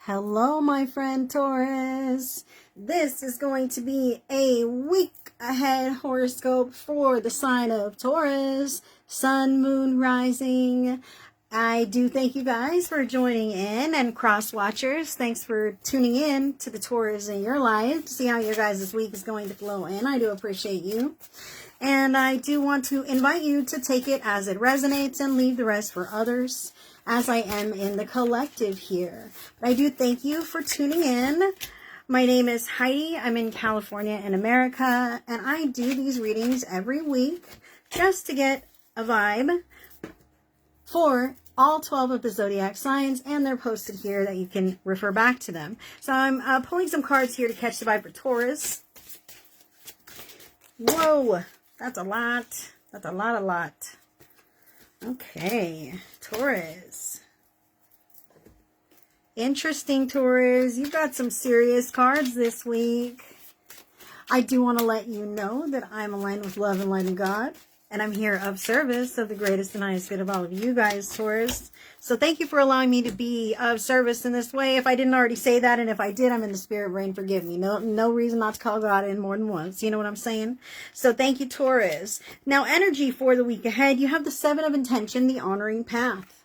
Hello, my friend Taurus. This is going to be a week ahead horoscope for the sign of Taurus, sun, moon, rising. I do thank you guys for joining in, and cross watchers, thanks for tuning in to the Taurus in your life to see how your guys' week is going to flow in. I do appreciate you. And I do want to invite you to take it as it resonates and leave the rest for others, as I am in the collective here. But I do thank you for tuning in. My name is Heidi. I'm in California in America, and I do these readings every week just to get a vibe for all 12 of the zodiac signs, and they're posted here that you can refer back to them. So I'm pulling some cards here to catch the vibe for Taurus. Whoa, that's a lot. That's a lot. Okay, Taurus. Interesting, Taurus. You've got some serious cards this week. I do want to let you know that I'm aligned with love and light of God, and I'm here of service of the greatest and highest good of all of you guys, Taurus. So thank you for allowing me to be of service in this way. If I didn't already say that, and if I did, I'm in the spirit brain, forgive me. No reason not to call God in more than once. You know what I'm saying? So thank you, Taurus. Now, energy for the week ahead. You have the Seven of Intention, the honoring path.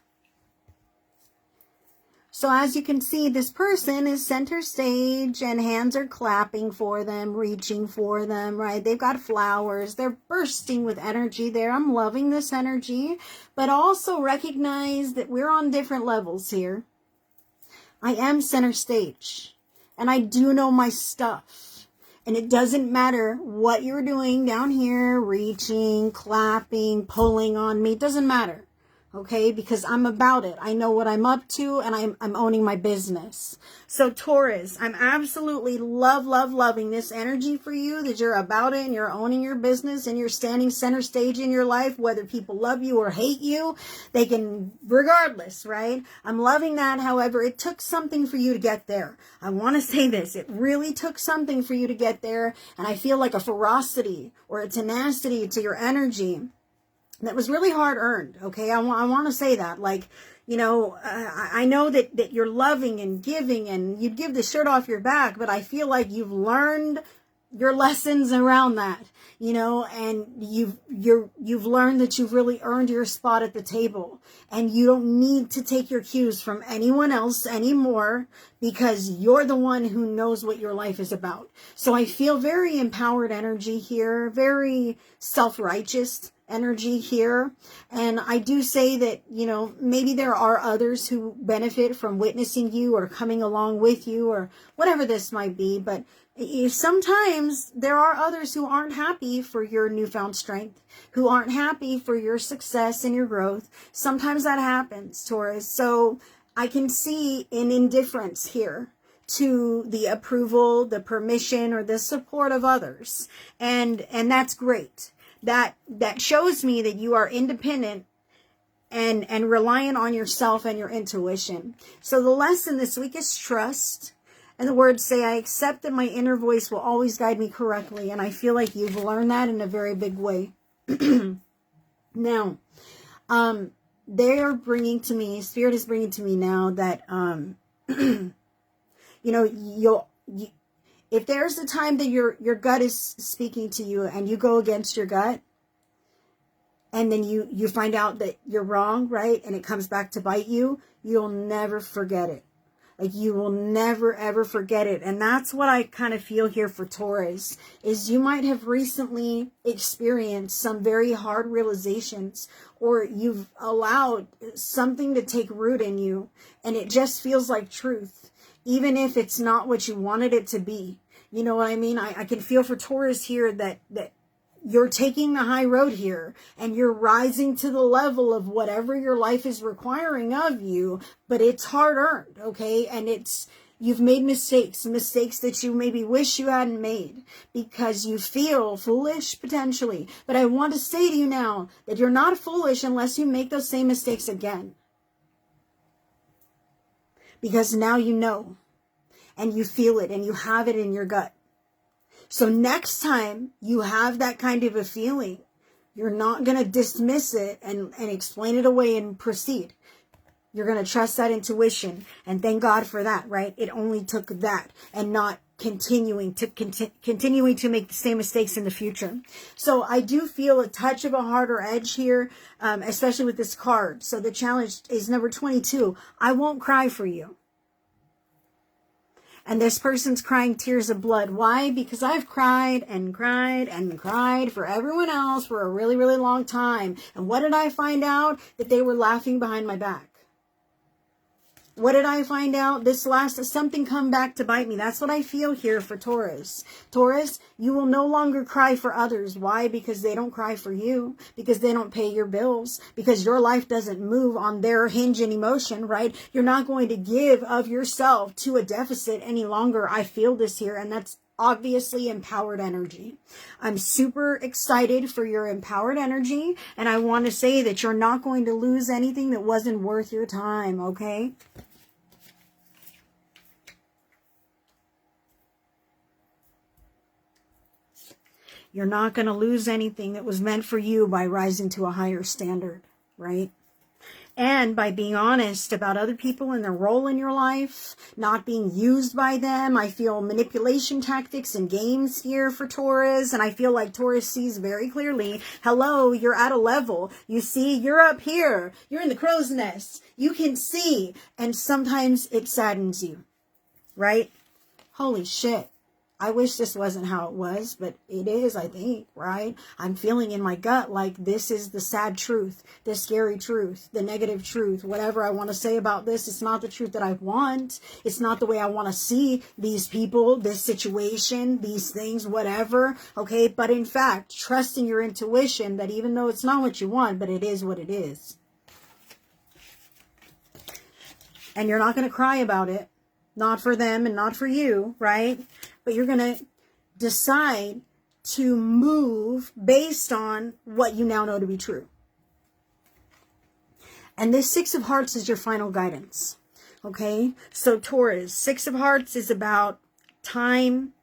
So as you can see, this person is center stage and hands are clapping for them, reaching for them, right? They've got flowers. They're bursting with energy there. I'm loving this energy, but also recognize that we're on different levels here. I am center stage and I do know my stuff. And it doesn't matter what you're doing down here, reaching, clapping, pulling on me. It doesn't matter. Okay, because I'm about it. I know what I'm up to, and I'm owning my business. So Taurus, I'm absolutely loving this energy for you, that you're about it and you're owning your business and you're standing center stage in your life, whether people love you or hate you, they can, regardless, right? I'm loving that. However, it took something for you to get there. I want to say this. It really took something for you to get there, and I feel like a ferocity or a tenacity to your energy that was really hard earned. Okay. I want to say that, like, you know, I know that you're loving and giving and you'd give the shirt off your back, but I feel like you've learned your lessons around that, you know, and you've learned that you've really earned your spot at the table, and you don't need to take your cues from anyone else anymore, because you're the one who knows what your life is about. So I feel very empowered energy here, very self-righteous energy here. And I do say that, you know, maybe there are others who benefit from witnessing you or coming along with you or whatever this might be. But sometimes there are others who aren't happy for your newfound strength, who aren't happy for your success and your growth. Sometimes that happens, Taurus. So I can see an indifference here to the approval, the permission, or the support of others. And that's great. That shows me that you are independent and reliant on yourself and your intuition. So the lesson this week is trust. And the words say, I accept that my inner voice will always guide me correctly. And I feel like you've learned that in a very big way. Now, they are bringing to me, Spirit is bringing to me now that, you know, if there's a time that your gut is speaking to you and you go against your gut, and then you find out that you're wrong, right? And it comes back to bite you, you'll never forget it. Like, you will never, ever forget it. And that's what I kind of feel here for Taurus, is you might have recently experienced some very hard realizations, or you've allowed something to take root in you, and it just feels like truth, even if it's not what you wanted it to be. You know what I mean? I can feel for Taurus here that you're taking the high road here, and you're rising to the level of whatever your life is requiring of you, but it's hard earned, okay? And you've made mistakes that you maybe wish you hadn't made because you feel foolish potentially. But I want to say to you now that you're not foolish unless you make those same mistakes again. Because now you know, and you feel it, and you have it in your gut. So next time you have that kind of a feeling, you're not going to dismiss it and explain it away and proceed. You're going to trust that intuition, and thank God for that, right? It only took that, and not continuing to make the same mistakes in the future. So I do feel a touch of a harder edge here, especially with this card. So the challenge is number 22. I won't cry for you. And this person's crying tears of blood. Why? Because I've cried and cried and cried for everyone else for a really, really long time. And what did I find out? That they were laughing behind my back. What did I find out? Something come back to bite me. That's what I feel here for Taurus. Taurus, you will no longer cry for others. Why? Because they don't cry for you. Because they don't pay your bills. Because your life doesn't move on their hinge and emotion, right? You're not going to give of yourself to a deficit any longer. I feel this here, and that's obviously empowered energy. I'm super excited for your empowered energy, and I want to say that you're not going to lose anything that wasn't worth your time, okay? You're not going to lose anything that was meant for you by rising to a higher standard, right? And by being honest about other people and their role in your life, not being used by them. I feel manipulation tactics and games here for Taurus. And I feel like Taurus sees very clearly, hello, you're at a level. You see, you're up here. You're in the crow's nest. You can see. And sometimes it saddens you, right? Holy shit. I wish this wasn't how it was, but it is, I think, right? I'm feeling in my gut like this is the sad truth, the scary truth, the negative truth, whatever I want to say about this. It's not the truth that I want. It's not the way I want to see these people, this situation, these things, whatever, okay? But in fact, trusting your intuition that even though it's not what you want, but it is what it is. And you're not going to cry about it. Not for them and not for you, right? But you're going to decide to move based on what you now know to be true. And this Six of Hearts is your final guidance. Okay? So Taurus, Six of Hearts is about time,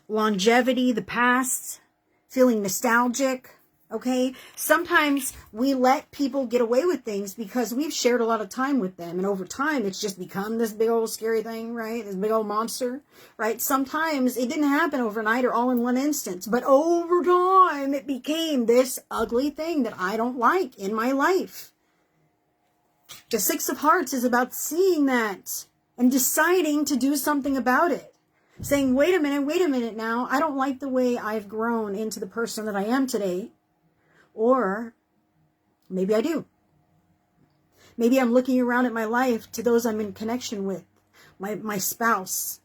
longevity, the past, feeling nostalgic. Okay? Sometimes we let people get away with things because we've shared a lot of time with them. And over time, it's just become this big old scary thing, right? This big old monster, right? Sometimes it didn't happen overnight or all in one instance. But over time, it became this ugly thing that I don't like in my life. The Six of Hearts is about seeing that and deciding to do something about it. Saying, wait a minute now. I don't like the way I've grown into the person that I am today. Or maybe I do. Maybe I'm looking around at my life to those I'm in connection with. My spouse,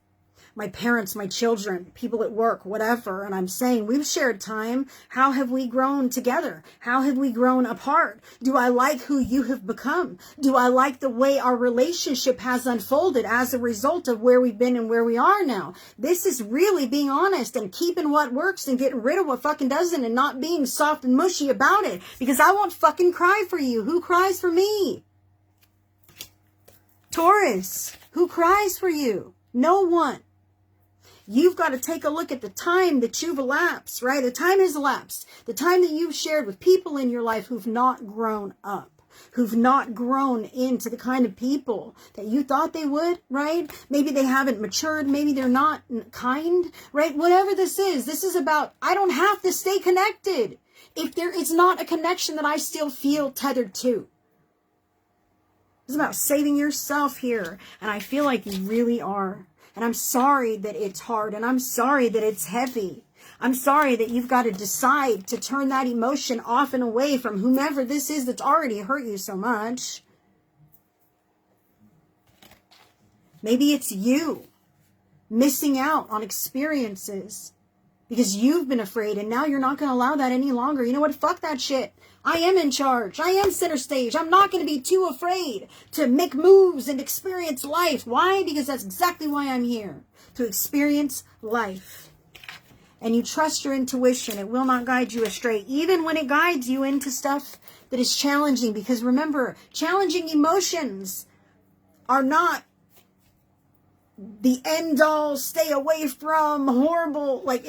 my parents, my children, people at work, whatever. And I'm saying, we've shared time. How have we grown together? How have we grown apart? Do I like who you have become? Do I like the way our relationship has unfolded as a result of where we've been and where we are now? This is really being honest and keeping what works and getting rid of what fucking doesn't and not being soft and mushy about it. Because I won't fucking cry for you. Who cries for me? Taurus, who cries for you? No one. You've got to take a look at the time that you've elapsed, right? The time has elapsed. The time that you've shared with people in your life who've not grown up, who've not grown into the kind of people that you thought they would, right? Maybe they haven't matured. Maybe they're not kind, right? Whatever this is about, I don't have to stay connected if there is not a connection that I still feel tethered to. It's about saving yourself here. And I feel like you really are. And I'm sorry that it's hard, and I'm sorry that it's heavy. I'm sorry that you've got to decide to turn that emotion off and away from whomever this is that's already hurt you so much. Maybe it's you missing out on experiences because you've been afraid, and now you're not going to allow that any longer. You know what? Fuck that shit. I am in charge. I am center stage. I'm not going to be too afraid to make moves and experience life. Why? Because that's exactly why I'm here. To experience life. And you trust your intuition. It will not guide you astray. Even when it guides you into stuff that is challenging. Because remember, challenging emotions are not the end all, stay away from, horrible. Like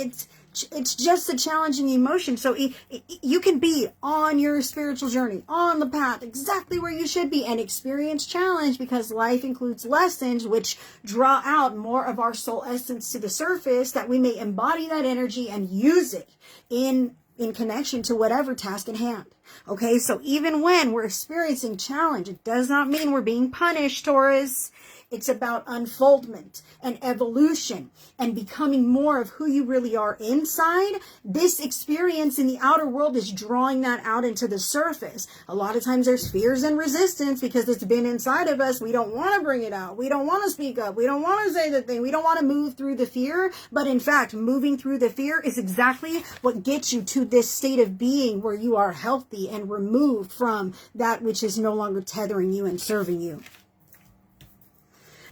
It's just a challenging emotion. So you can be on your spiritual journey, on the path, exactly where you should be, and experience challenge, because life includes lessons which draw out more of our soul essence to the surface, that we may embody that energy and use it in connection to whatever task in hand. Okay, so even when we're experiencing challenge, it does not mean we're being punished, Taurus. It's about unfoldment and evolution and becoming more of who you really are inside. This experience in the outer world is drawing that out into the surface. A lot of times there's fears and resistance because it's been inside of us. We don't want to bring it out. We don't want to speak up. We don't want to say the thing. We don't want to move through the fear. But in fact, moving through the fear is exactly what gets you to this state of being where you are healthy and removed from that which is no longer tethering you and serving you.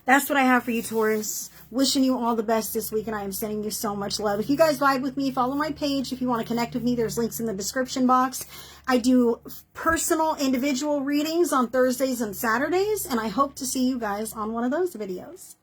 That's what I have for you, Taurus. Wishing you all the best this week, and I am sending you so much love. If you guys vibe with me, follow my page. If you want to connect with me, there's links in the description box. I do personal individual readings on Thursdays and Saturdays, and I hope to see you guys on one of those videos.